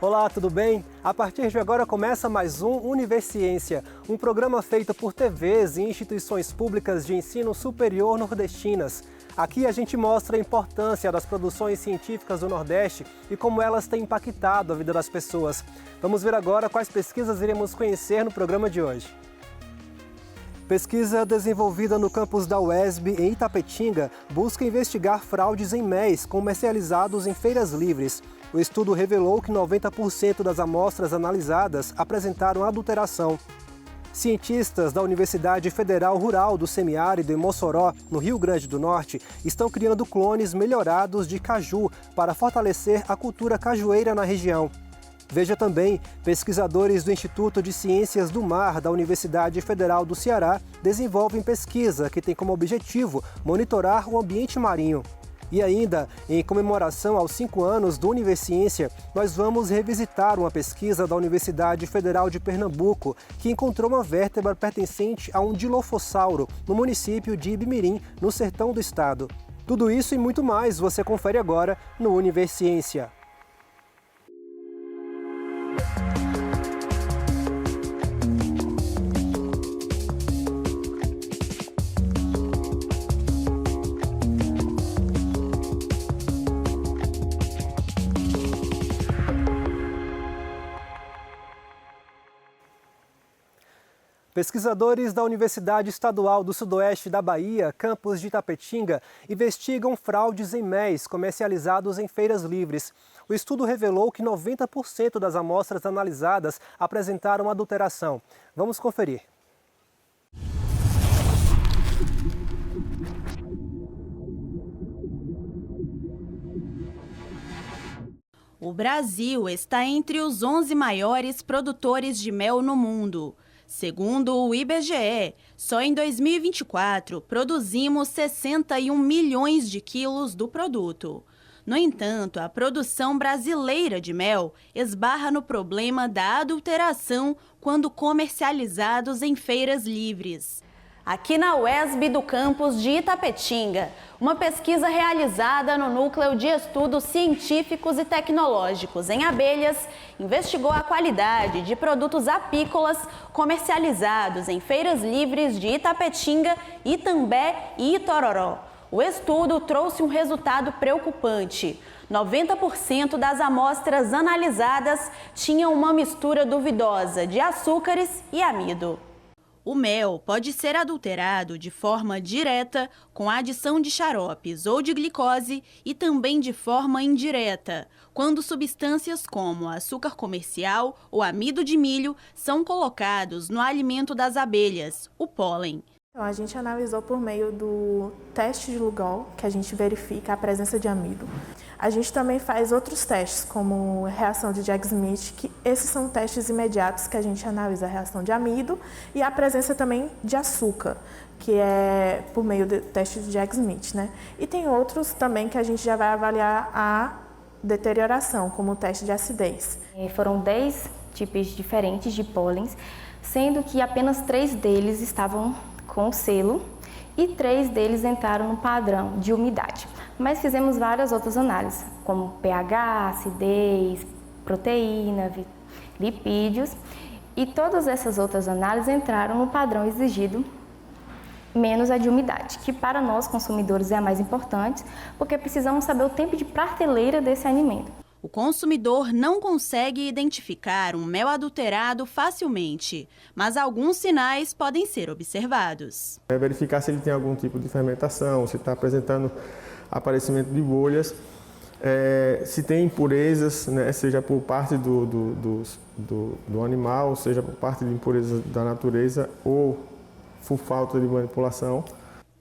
Olá, tudo bem? A partir de agora começa mais um Universiência, um programa feito por TVs e instituições públicas de ensino superior nordestinas. Aqui a gente mostra a importância das produções científicas do Nordeste e como elas têm impactado a vida das pessoas. Vamos ver agora quais pesquisas iremos conhecer no programa de hoje. Pesquisa desenvolvida no campus da UESB, em Itapetinga, busca investigar fraudes em MEs comercializados em feiras livres. O estudo revelou que 90% das amostras analisadas apresentaram adulteração. Cientistas da Universidade Federal Rural do Semiárido, em Mossoró, no Rio Grande do Norte, estão criando clones melhorados de caju para fortalecer a cultura cajueira na região. Veja também, pesquisadores do Instituto de Ciências do Mar da Universidade Federal do Ceará desenvolvem pesquisa que tem como objetivo monitorar o ambiente marinho. E ainda, em comemoração aos 5 anos do Universiência, nós vamos revisitar uma pesquisa da Universidade Federal de Pernambuco que encontrou uma vértebra pertencente a um dilofossauro no município de Ibimirim, no sertão do estado. Tudo isso e muito mais você confere agora no Universiência. Pesquisadores da Universidade Estadual do Sudoeste da Bahia, campus de Itapetinga, investigam fraudes em MEs comercializados em feiras livres. O estudo revelou que 90% das amostras analisadas apresentaram adulteração. Vamos conferir. O Brasil está entre os 11 maiores produtores de mel no mundo. Segundo o IBGE, só em 2024 produzimos 61 milhões de quilos do produto. No entanto, a produção brasileira de mel esbarra no problema da adulteração quando comercializados em feiras livres. Aqui na UESB do campus de Itapetinga, uma pesquisa realizada no Núcleo de Estudos Científicos e Tecnológicos em Abelhas investigou a qualidade de produtos apícolas comercializados em feiras livres de Itapetinga, Itambé e Itororó. O estudo trouxe um resultado preocupante. 90% das amostras analisadas tinham uma mistura duvidosa de açúcares e amido. O mel pode ser adulterado de forma direta com a adição de xaropes ou de glicose e também de forma indireta, quando substâncias como açúcar comercial ou amido de milho são colocados no alimento das abelhas, o pólen. Então, a gente analisou por meio do teste de Lugol, que a gente verifica a presença de amido. A gente também faz outros testes, como reação de Jack-Smith, que esses são testes imediatos que a gente analisa a reação de amido e a presença também de açúcar, que é por meio do teste de Jack-Smith, né? E tem outros também que a gente já vai avaliar a deterioração, como o teste de acidez. Foram 10 tipos diferentes de pólens, sendo que apenas 3 deles estavam com selo e 3 deles entraram no padrão de umidade. Mas fizemos várias outras análises, como pH, acidez, proteína, lipídios, e todas essas outras análises entraram no padrão exigido, menos a de umidade, que para nós consumidores é a mais importante, porque precisamos saber o tempo de prateleira desse alimento. O consumidor não consegue identificar um mel adulterado facilmente, mas alguns sinais podem ser observados. Verificar se ele tem algum tipo de fermentação, se está apresentando aparecimento de bolhas, se tem impurezas, né, seja por parte do animal, seja por parte de impurezas da natureza ou por falta de manipulação.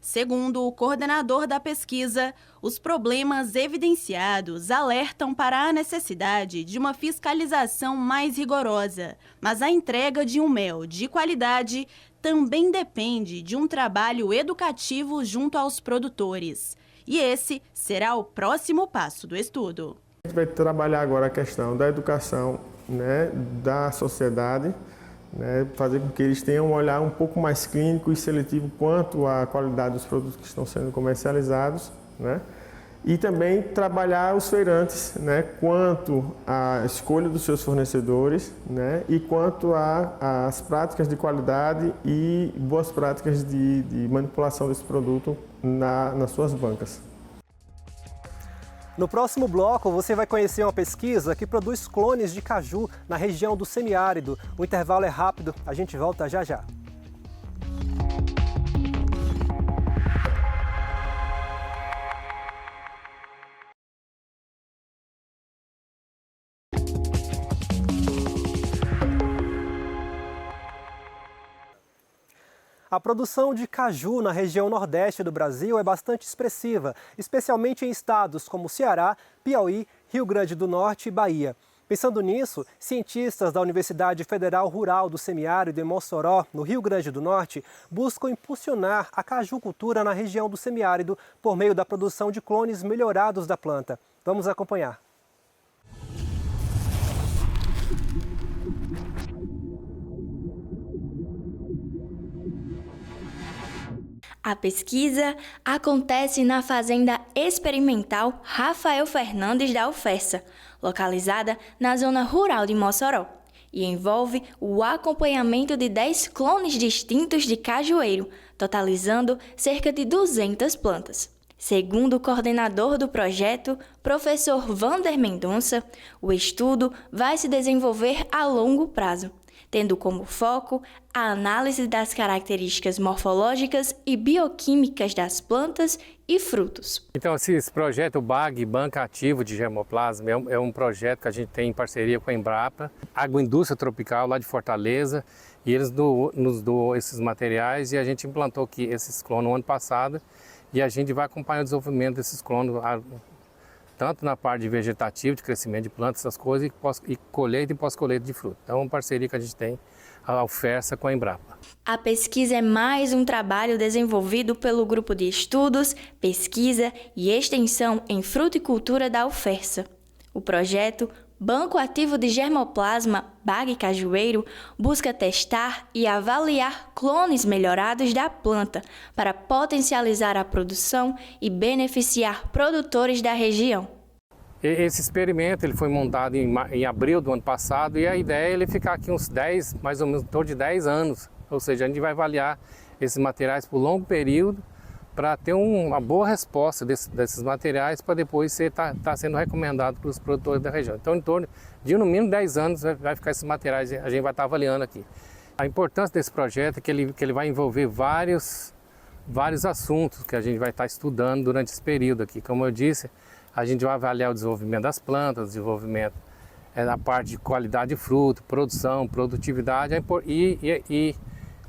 Segundo o coordenador da pesquisa, os problemas evidenciados alertam para a necessidade de uma fiscalização mais rigorosa, mas a entrega de um mel de qualidade também depende de um trabalho educativo junto aos produtores. E esse será o próximo passo do estudo. A gente vai trabalhar agora a questão da educação, né, da sociedade, né, fazer com que eles tenham um olhar um pouco mais clínico e seletivo quanto à qualidade dos produtos que estão sendo comercializados, né, E também trabalhar os feirantes, né, quanto à escolha dos seus fornecedores, né, e quanto às práticas de qualidade e boas práticas de manipulação desse produto nas suas bancas. No próximo bloco, você vai conhecer uma pesquisa que produz clones de caju na região do semiárido. O intervalo é rápido, a gente volta já já. A produção de caju na região nordeste do Brasil é bastante expressiva, especialmente em estados como Ceará, Piauí, Rio Grande do Norte e Bahia. Pensando nisso, cientistas da Universidade Federal Rural do Semiárido em Mossoró, no Rio Grande do Norte, buscam impulsionar a cajucultura na região do semiárido por meio da produção de clones melhorados da planta. Vamos acompanhar. A pesquisa acontece na Fazenda Experimental Rafael Fernandes da UFESA, localizada na zona rural de Mossoró, e envolve o acompanhamento de 10 clones distintos de cajueiro, totalizando cerca de 200 plantas. Segundo o coordenador do projeto, professor Vander Mendonça, o estudo vai se desenvolver a longo prazo, tendo como foco a análise das características morfológicas e bioquímicas das plantas e frutos. Então, esse projeto, o BAG, Banca Ativa de Germoplasma, é um projeto que a gente tem em parceria com a Embrapa, Agroindústria Tropical, lá de Fortaleza, e eles nos doam esses materiais e a gente implantou aqui esses clones no ano passado e a gente vai acompanhar o desenvolvimento desses clones, tanto na parte de vegetativo, de crescimento de plantas, essas coisas, e colheita e pós-colheita de fruta. Então, é uma parceria que a gente tem, a UFESA com a Embrapa. A pesquisa é mais um trabalho desenvolvido pelo Grupo de Estudos, Pesquisa e Extensão em Fruticultura da UFESA. O projeto Banco Ativo de Germoplasma BAG Cajueiro busca testar e avaliar clones melhorados da planta para potencializar a produção e beneficiar produtores da região. Esse experimento ele foi montado em abril do ano passado e a ideia é ele ficar aqui uns 10, mais ou menos, em torno de 10 anos. Ou seja, a gente vai avaliar esses materiais por longo período para ter uma boa resposta desses materiais para depois tá sendo recomendado para os produtores da região. Então, em torno de no mínimo 10 anos vai ficar esses materiais, a gente vai estar avaliando aqui. A importância desse projeto é que ele vai envolver vários assuntos que a gente vai estar estudando durante esse período aqui. Como eu disse, a gente vai avaliar o desenvolvimento das plantas, o desenvolvimento da parte de qualidade de fruto, produção, produtividade e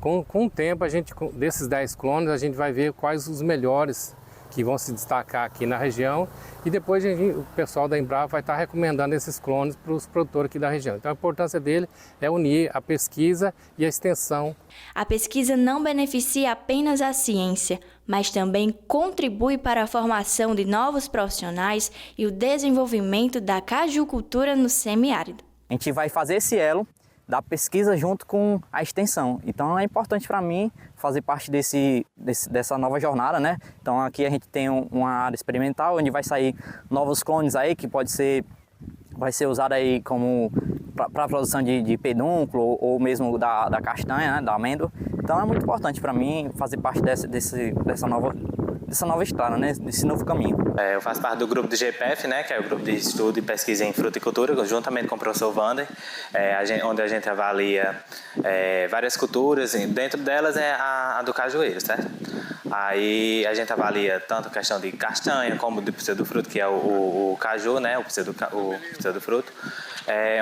com o tempo, desses 10 clones, a gente vai ver quais os melhores que vão se destacar aqui na região e depois o pessoal da Embrapa vai estar recomendando esses clones para os produtores aqui da região. Então a importância dele é unir a pesquisa e a extensão. A pesquisa não beneficia apenas a ciência, mas também contribui para a formação de novos profissionais e o desenvolvimento da cajucultura no semiárido. A gente vai fazer esse elo da pesquisa junto com a extensão. Então é importante para mim fazer parte dessa nova jornada, né? Então aqui a gente tem uma área experimental onde vai sair novos clones aí que vai ser usado aí como para a produção de pedúnculo ou mesmo da castanha, né? Da amêndoa. Então é muito importante para mim fazer parte dessa nova estrada, né? Desse novo caminho. Eu faço parte do grupo do GPF, né? Que é o grupo de estudo e pesquisa em fruticultura, juntamente com o professor Vander, onde a gente avalia várias culturas, dentro delas é a do cajueiro, certo? Aí a gente avalia tanto a questão de castanha como do pseudofruto, que é o caju, né? O pseudofruto.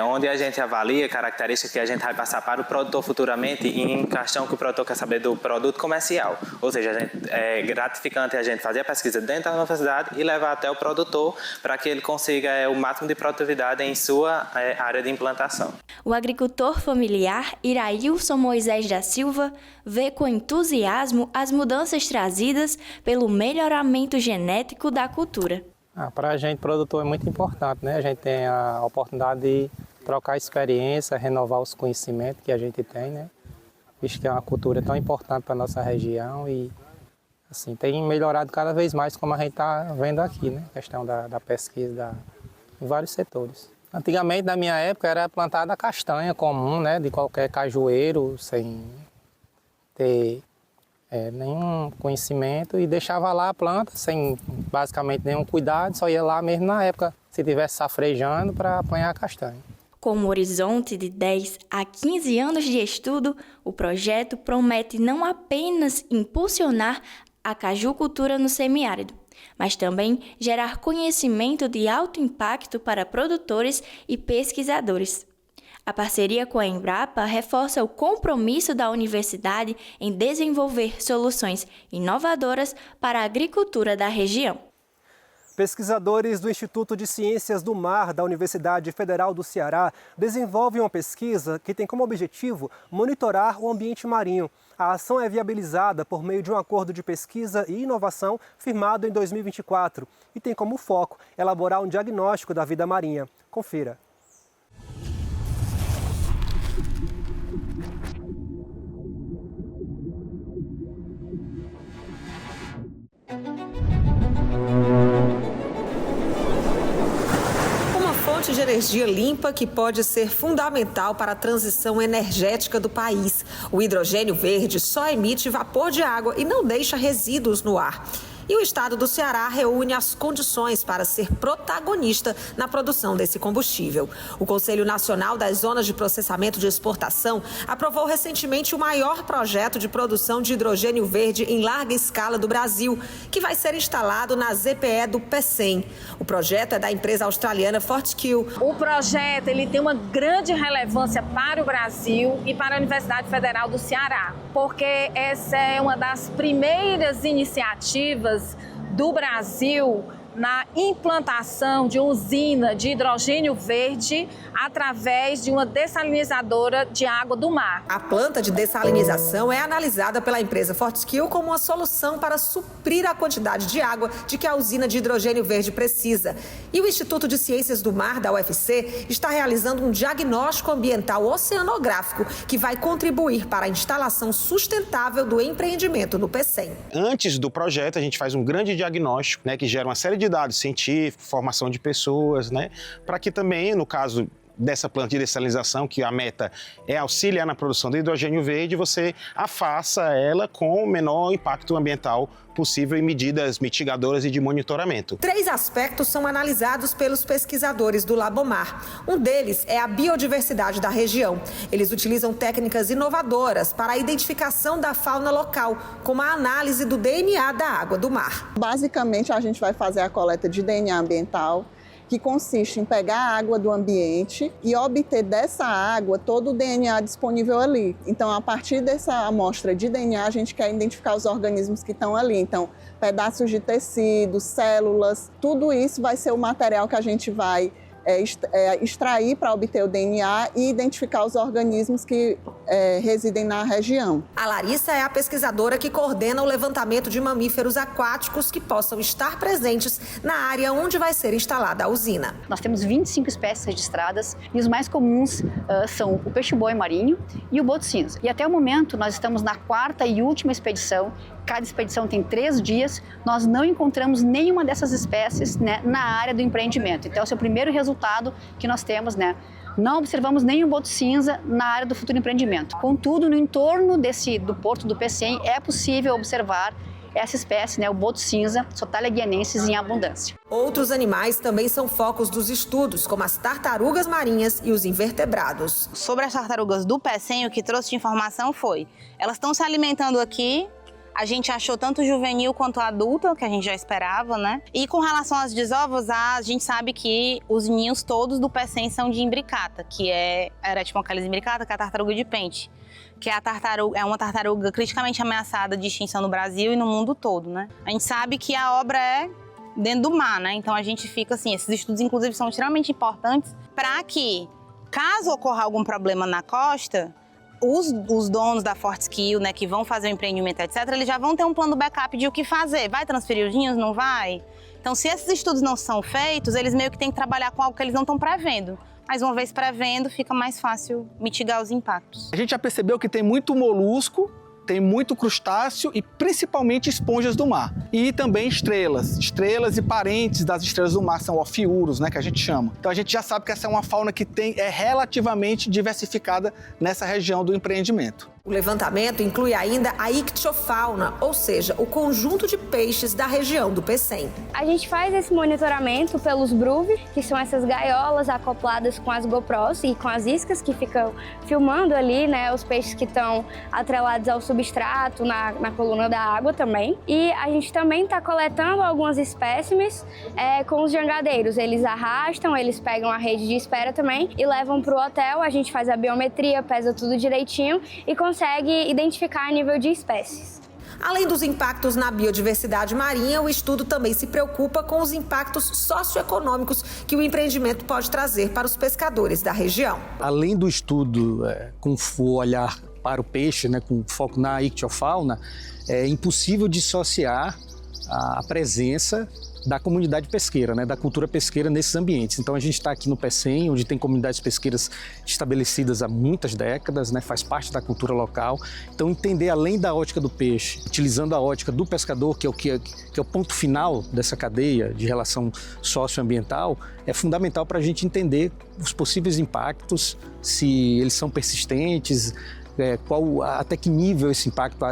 Onde a gente avalia características que a gente vai passar para o produtor futuramente em questão que o produtor quer saber do produto comercial. Ou seja, é gratificante a gente fazer a pesquisa dentro da universidade e levar até o produtor para que ele consiga o máximo de produtividade em sua área de implantação. O agricultor familiar Irailson Moisés da Silva vê com entusiasmo as mudanças trazidas pelo melhoramento genético da cultura. Para a gente, produtor, é muito importante, né? A gente tem a oportunidade de trocar experiência, renovar os conhecimentos que a gente tem, né? Visto que é uma cultura tão importante para a nossa região e Assim, tem melhorado cada vez mais, como a gente está vendo aqui, né? A questão da pesquisa em vários setores. Antigamente, na minha época, era plantada castanha comum, né? De qualquer cajueiro, sem ter nenhum conhecimento, e deixava lá a planta sem basicamente nenhum cuidado, só ia lá mesmo na época, se estivesse safrejando, para apanhar a castanha. Com um horizonte de 10 a 15 anos de estudo, o projeto promete não apenas impulsionar a cajucultura no semiárido, mas também gerar conhecimento de alto impacto para produtores e pesquisadores. A parceria com a Embrapa reforça o compromisso da universidade em desenvolver soluções inovadoras para a agricultura da região. Pesquisadores do Instituto de Ciências do Mar da Universidade Federal do Ceará desenvolvem uma pesquisa que tem como objetivo monitorar o ambiente marinho. A ação é viabilizada por meio de um acordo de pesquisa e inovação firmado em 2024 e tem como foco elaborar um diagnóstico da vida marinha. Confira. De energia limpa que pode ser fundamental para a transição energética do país. O hidrogênio verde só emite vapor de água e não deixa resíduos no ar. E o estado do Ceará reúne as condições para ser protagonista na produção desse combustível. O Conselho Nacional das Zonas de Processamento de Exportação aprovou recentemente o maior projeto de produção de hidrogênio verde em larga escala do Brasil, que vai ser instalado na ZPE do Pecém. O projeto é da empresa australiana Fortescue. O projeto ele tem uma grande relevância para o Brasil e para a Universidade Federal do Ceará, porque essa é uma das primeiras iniciativas do Brasil na implantação de uma usina de hidrogênio verde através de uma dessalinizadora de água do mar. A planta de dessalinização é analisada pela empresa Fortescue como uma solução para suprir a quantidade de água de que a usina de hidrogênio verde precisa. E o Instituto de Ciências do Mar da UFC está realizando um diagnóstico ambiental oceanográfico que vai contribuir para a instalação sustentável do empreendimento no Pecém. Antes do projeto, a gente faz um grande diagnóstico, que gera uma série de dados científicos, formação de pessoas, para que também, no caso dessa planta de dessalinização, que a meta é auxiliar na produção de hidrogênio verde, você afaça ela com o menor impacto ambiental possível e medidas mitigadoras e de monitoramento. 3 aspectos são analisados pelos pesquisadores do Labomar. Um deles é a biodiversidade da região. Eles utilizam técnicas inovadoras para a identificação da fauna local, como a análise do DNA da água do mar. Basicamente, a gente vai fazer a coleta de DNA ambiental, que consiste em pegar a água do ambiente e obter dessa água todo o DNA disponível ali. Então, a partir dessa amostra de DNA, a gente quer identificar os organismos que estão ali. Então, pedaços de tecido, células, tudo isso vai ser o material que a gente vai extrair para obter o DNA e identificar os organismos que residem na região. A Larissa é a pesquisadora que coordena o levantamento de mamíferos aquáticos que possam estar presentes na área onde vai ser instalada a usina. Nós temos 25 espécies registradas e os mais comuns são o peixe-boi marinho e o boto cinza. E até o momento nós estamos na 4ª e última expedição. Cada expedição tem 3 dias, nós não encontramos nenhuma dessas espécies na área do empreendimento. Então, esse é o primeiro resultado que nós temos, Não observamos nenhum boto cinza na área do futuro empreendimento. Contudo, no entorno do porto do Pecém, é possível observar essa espécie, o boto cinza, Sotalia guianensis, em abundância. Outros animais também são focos dos estudos, como as tartarugas marinhas e os invertebrados. Sobre as tartarugas do Pecém, o que trouxe de informação foi, elas estão se alimentando aqui. A gente achou tanto juvenil quanto adulta, que a gente já esperava, E com relação às desovas, a gente sabe que os ninhos todos do Pecém são de imbricata, que é a Eretmochelys imbricata, que é a tartaruga de pente, que é uma tartaruga criticamente ameaçada de extinção no Brasil e no mundo todo, A gente sabe que a obra é dentro do mar, Então a gente fica assim, esses estudos inclusive são extremamente importantes para que, caso ocorra algum problema na costa, os donos da Fortescue, que vão fazer o empreendimento, etc., eles já vão ter um plano backup de o que fazer. Vai transferir os ninhos? Não vai? Então, se esses estudos não são feitos, eles meio que têm que trabalhar com algo que eles não estão prevendo. Mas uma vez prevendo, fica mais fácil mitigar os impactos. A gente já percebeu que tem muito molusco tem muito crustáceo e principalmente esponjas do mar. E também estrelas. Estrelas e parentes das estrelas do mar são ofiuros, né, que a gente chama. Então a gente já sabe que essa é uma fauna que é relativamente diversificada nessa região do empreendimento. O levantamento inclui ainda a ictiofauna, ou seja, o conjunto de peixes da região do Pecém. A gente faz esse monitoramento pelos BRUV, que são essas gaiolas acopladas com as GoPros e com as iscas que ficam filmando ali, né, os peixes que estão atrelados ao substrato, na coluna da água também. E a gente também está coletando alguns espécimes com os jangadeiros. Eles arrastam, eles pegam a rede de espera também e levam para o hotel. A gente faz a biometria, pesa tudo direitinho e consegue identificar nível de espécies. Além dos impactos na biodiversidade marinha, o estudo também se preocupa com os impactos socioeconômicos que o empreendimento pode trazer para os pescadores da região. Além do estudo com o olhar para o peixe, né, com foco na ictiofauna, é impossível dissociar a presença da comunidade pesqueira, né, da cultura pesqueira nesses ambientes. Então a gente está aqui no Pecém, onde tem comunidades pesqueiras estabelecidas há muitas décadas, né, faz parte da cultura local. Então entender além da ótica do peixe, utilizando a ótica do pescador, que é o ponto final dessa cadeia de relação socioambiental, é fundamental para a gente entender os possíveis impactos, se eles são persistentes, até que nível esse impacto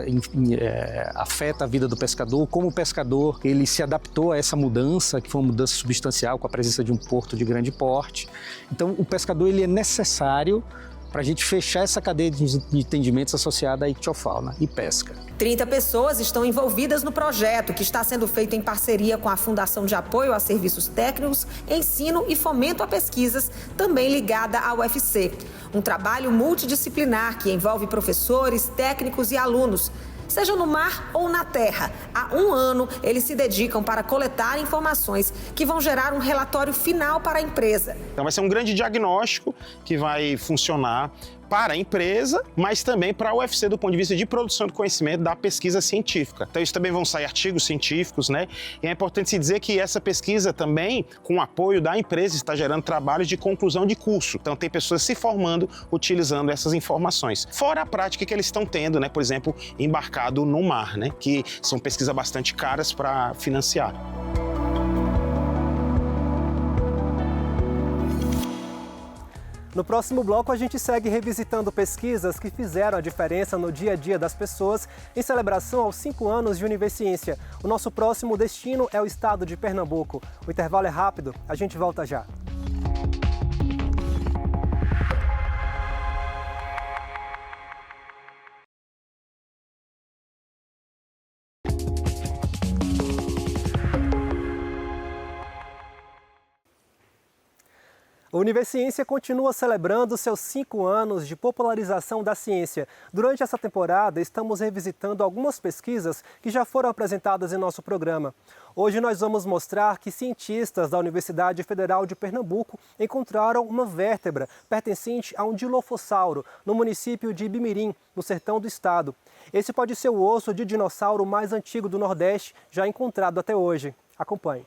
afeta a vida do pescador, como o pescador ele se adaptou a essa mudança, que foi uma mudança substancial com a presença de um porto de grande porte. Então o pescador ele é necessário para a gente fechar essa cadeia de entendimentos associada à ictiofauna e pesca. 30 pessoas estão envolvidas no projeto, que está sendo feito em parceria com a Fundação de Apoio a Serviços Técnicos, Ensino e Fomento a Pesquisas, também ligada à UFC. Um trabalho multidisciplinar que envolve professores, técnicos e alunos. Seja no mar ou na terra, há 1 ano eles se dedicam para coletar informações que vão gerar um relatório final para a empresa. Então vai ser um grande diagnóstico que vai funcionar para a empresa, mas também para a UFC do ponto de vista de produção de conhecimento da pesquisa científica. Então isso também vão sair artigos científicos, né? E é importante se dizer que essa pesquisa também, com o apoio da empresa, está gerando trabalhos de conclusão de curso. Então tem pessoas se formando utilizando essas informações. Fora a prática que eles estão tendo, né? Por exemplo, embarcado no mar, né? Que são pesquisas bastante caras para financiar. No próximo bloco, a gente segue revisitando pesquisas que fizeram a diferença no dia a dia das pessoas em celebração aos 5 anos de Univerciência. O nosso próximo destino é o estado de Pernambuco. O intervalo é rápido, a gente volta já. A Univerciência continua celebrando seus 5 anos de popularização da ciência. Durante essa temporada, estamos revisitando algumas pesquisas que já foram apresentadas em nosso programa. Hoje nós vamos mostrar que cientistas da Universidade Federal de Pernambuco encontraram uma vértebra pertencente a um dilofossauro no município de Ibimirim, no sertão do estado. Esse pode ser o osso de dinossauro mais antigo do Nordeste, já encontrado até hoje. Acompanhe.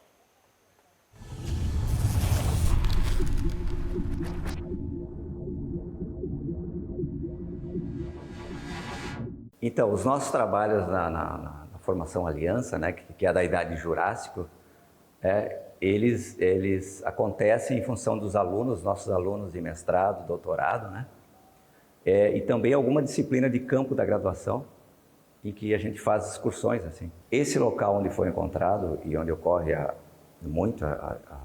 Então, os nossos trabalhos na formação Aliança, né, que é da idade Jurássico, eles acontecem em função dos alunos, nossos alunos de mestrado, doutorado, né, e também alguma disciplina de campo da graduação, em que a gente faz excursões assim. Esse local onde foi encontrado e onde ocorre muito a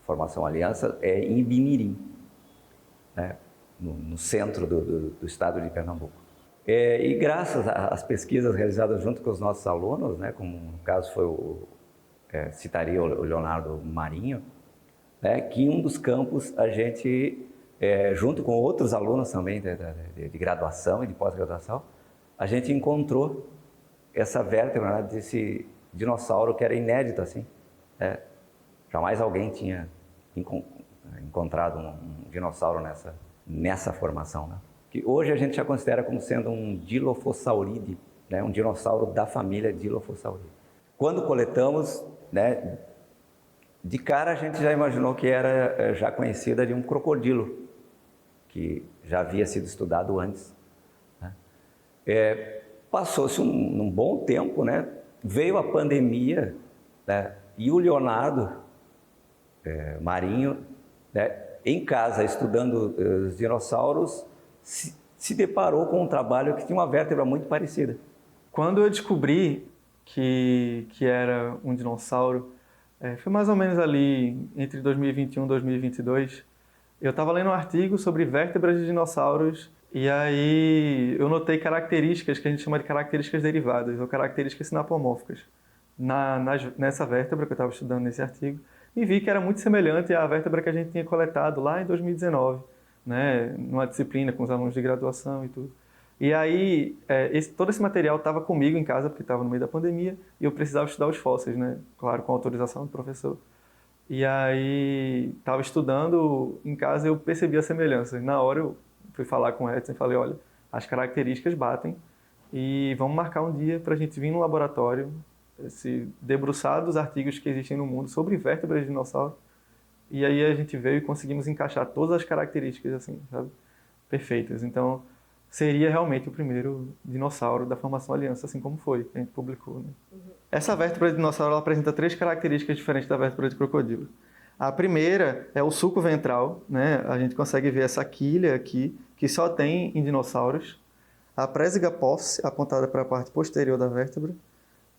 formação Aliança é em Ibimirim, né, no centro do estado de Pernambuco. E graças às pesquisas realizadas junto com os nossos alunos, né, como no caso foi citaria o Leonardo Marinho, né, que em um dos campos a gente, junto com outros alunos também de graduação e de pós-graduação, a gente encontrou essa vértebra, né, desse dinossauro que era inédito assim. Jamais alguém tinha encontrado um dinossauro nessa formação, né? Que hoje a gente já considera como sendo um Dilophosauridae, né, um dinossauro da família Dilophosauridae. Quando coletamos, né, de cara a gente já imaginou que era já conhecida de um crocodilo, que já havia sido estudado antes, né? Passou-se um bom tempo, né? Veio a pandemia, né? E o Leonardo Marinho, né, em casa, estudando os dinossauros, se deparou com um trabalho que tinha uma vértebra muito parecida. Quando eu descobri que era um dinossauro, foi mais ou menos ali entre 2021 e 2022, eu estava lendo um artigo sobre vértebras de dinossauros e aí eu notei características que a gente chama de características derivadas ou características sinapomórficas nessa vértebra que eu estava estudando nesse artigo e vi que era muito semelhante à vértebra que a gente tinha coletado lá em 2019, né, numa disciplina com os alunos de graduação e tudo. E aí, todo esse material estava comigo em casa, porque estava no meio da pandemia, e eu precisava estudar os fósseis, né? Claro, com autorização do professor. E aí, estava estudando em casa e eu percebi a semelhança. Na hora eu fui falar com o Edson e falei, olha, as características batem e vamos marcar um dia para a gente vir no laboratório, se debruçar dos artigos que existem no mundo sobre vértebras de dinossauro. E aí a gente veio e conseguimos encaixar todas as características, assim, sabe? Perfeitas. Então, seria realmente o primeiro dinossauro da formação Aliança, assim como foi, que a gente publicou. Né? Essa vértebra de dinossauro ela apresenta 3 características diferentes da vértebra de crocodilo. A primeira é o sulco ventral, né? A gente consegue ver essa quilha aqui, que só tem em dinossauros. A présiga apófice, apontada para a parte posterior da vértebra.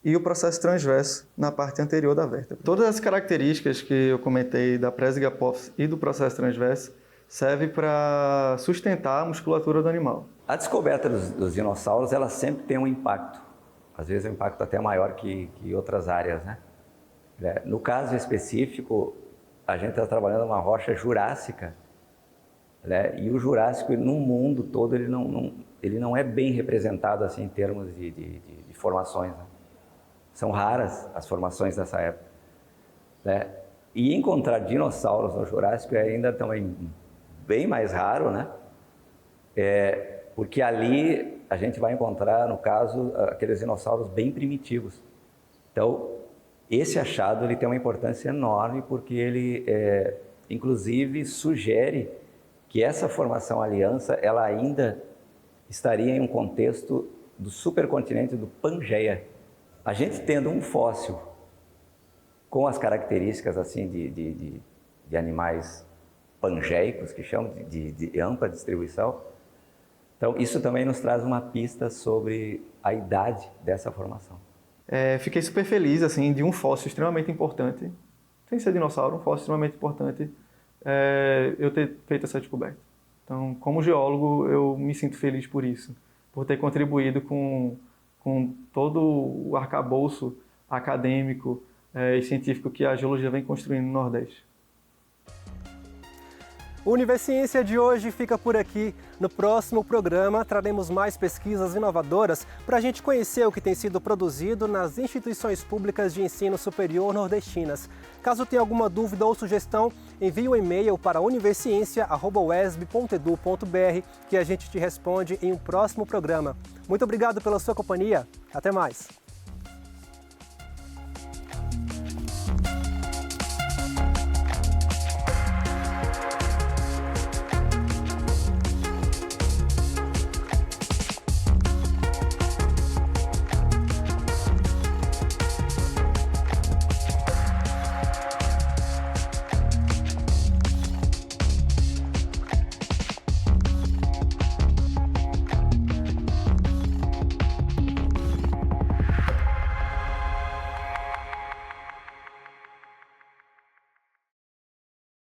E o processo transverso na parte anterior da vértebra. Todas as características que eu comentei da présiga apófice e do processo transverso serve para sustentar a musculatura do animal. A descoberta dos dinossauros, ela sempre tem um impacto. Às vezes um impacto até maior que outras áreas, né? No caso específico, a gente está trabalhando numa rocha jurássica, né? E o Jurássico, no mundo todo, ele não é bem representado assim, em termos de formações. Né? São raras as formações dessa época. Né? E encontrar dinossauros no Jurássico é ainda também bem mais raro, né? Porque ali a gente vai encontrar, no caso, aqueles dinossauros bem primitivos. Então, esse achado ele tem uma importância enorme porque ele, inclusive, sugere que essa formação Aliança ela ainda estaria em um contexto do supercontinente do Pangeia. A gente tendo um fóssil com as características assim de animais pangeicos, que chamam de ampla distribuição, então isso também nos traz uma pista sobre a idade dessa formação. Fiquei super feliz assim, de um fóssil extremamente importante, sem ser dinossauro, um fóssil extremamente importante, eu ter feito essa descoberta. Então, como geólogo, eu me sinto feliz por isso, por ter contribuído com todo o arcabouço acadêmico e científico que a geologia vem construindo no Nordeste. O Universiência de hoje fica por aqui. No próximo programa, traremos mais pesquisas inovadoras para a gente conhecer o que tem sido produzido nas instituições públicas de ensino superior nordestinas. Caso tenha alguma dúvida ou sugestão, envie um e-mail para universiencia@uesb.edu.br que a gente te responde em um próximo programa. Muito obrigado pela sua companhia. Até mais.